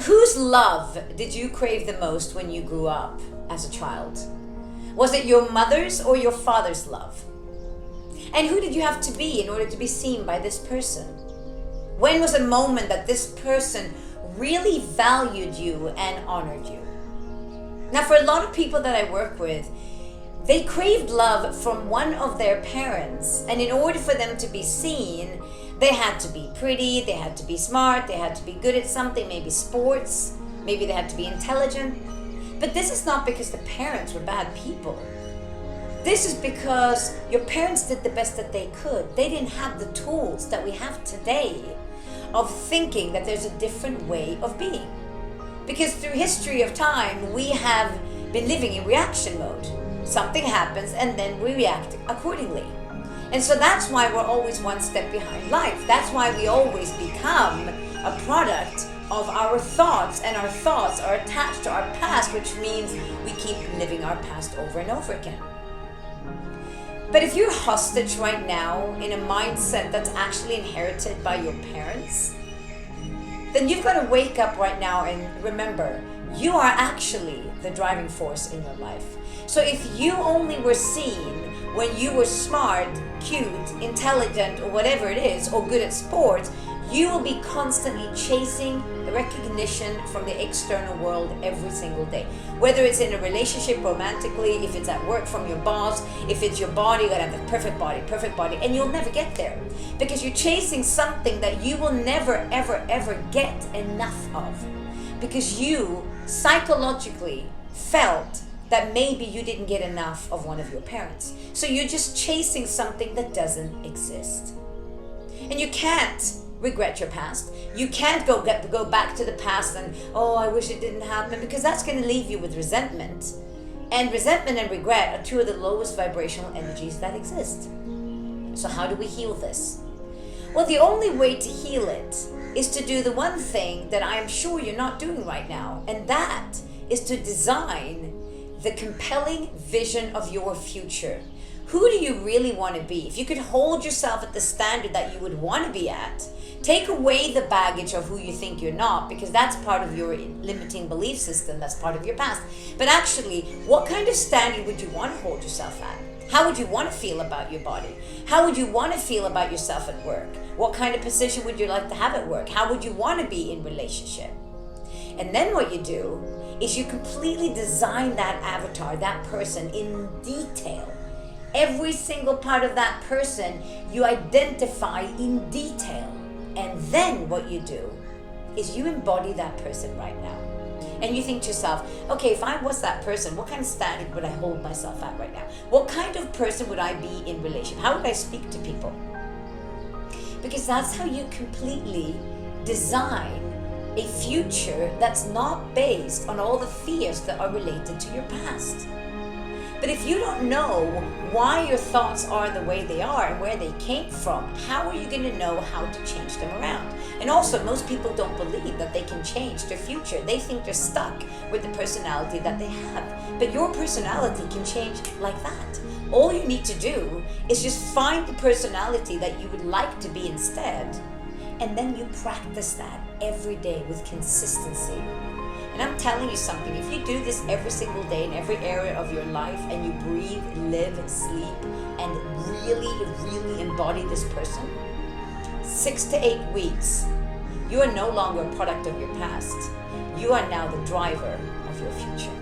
Whose love did you crave the most when you grew up as a child? Was it your mother's or your father's love? And who did you have to be in order to be seen by this person? When was a moment that this person really valued you and honored you? Now, for a lot of people that I work with, they craved love from one of their parents, and in order for them to be seen, they had to be pretty, they had to be smart, they had to be good at something, maybe sports, maybe they had to be intelligent. But this is not because the parents were bad people. This is because your parents did the best that they could. They didn't have the tools that we have today of thinking that there's a different way of being. Because through history of time, we have been living in reaction mode. Something happens and then we react accordingly. And so that's why we're always one step behind life. That's why we always become a product of our thoughts, and our thoughts are attached to our past, which means we keep living our past over and over again. But if you're hostage right now in a mindset that's actually inherited by your parents, then you've got to wake up right now and remember, you are actually the driving force in your life. So if you only were seen when you were smart, cute, intelligent, or whatever it is, or good at sports, you will be constantly chasing the recognition from the external world every single day. Whether it's in a relationship romantically, if it's at work from your boss, if it's your body, you gotta have the perfect body, and you'll never get there. Because you're chasing something that you will never, ever, ever get enough of. Because you psychologically felt that maybe you didn't get enough of one of your parents. So you're just chasing something that doesn't exist. And you can't regret your past. You can't go back to the past and, oh, I wish it didn't happen, because that's going to leave you with resentment. And resentment and regret are two of the lowest vibrational energies that exist. So how do we heal this? Well, the only way to heal it is to do the one thing that I am sure you're not doing right now, and that is to design the compelling vision of your future. Who do you really want to be? If you could hold yourself at the standard that you would want to be at, take away the baggage of who you think you're not, because that's part of your limiting belief system, that's part of your past. But actually, what kind of standard would you want to hold yourself at? How would you want to feel about your body? How would you want to feel about yourself at work? What kind of position would you like to have at work? How would you want to be in relationship? And then what you do is you completely design that avatar, that person in detail. Every single part of that person you identify in detail. And then what you do is you embody that person right now. And you think to yourself, okay, if I was that person, what kind of standard would I hold myself at right now? What kind of person would I be in relationship? How would I speak to people? Because that's how you completely design a future that's not based on all the fears that are related to your past. But if you don't know why your thoughts are the way they are and where they came from, how are you going to know how to change them around? And also, most people don't believe that they can change their future. They think they're stuck with the personality that they have. But your personality can change like that. All you need to do is just find the personality that you would like to be instead, and then you practice that every day with consistency. And I'm telling you something, if you do this every single day in every area of your life, and you breathe, live, sleep, and really, really embody this person, 6 to 8 weeks, you are no longer a product of your past. You are now the driver of your future.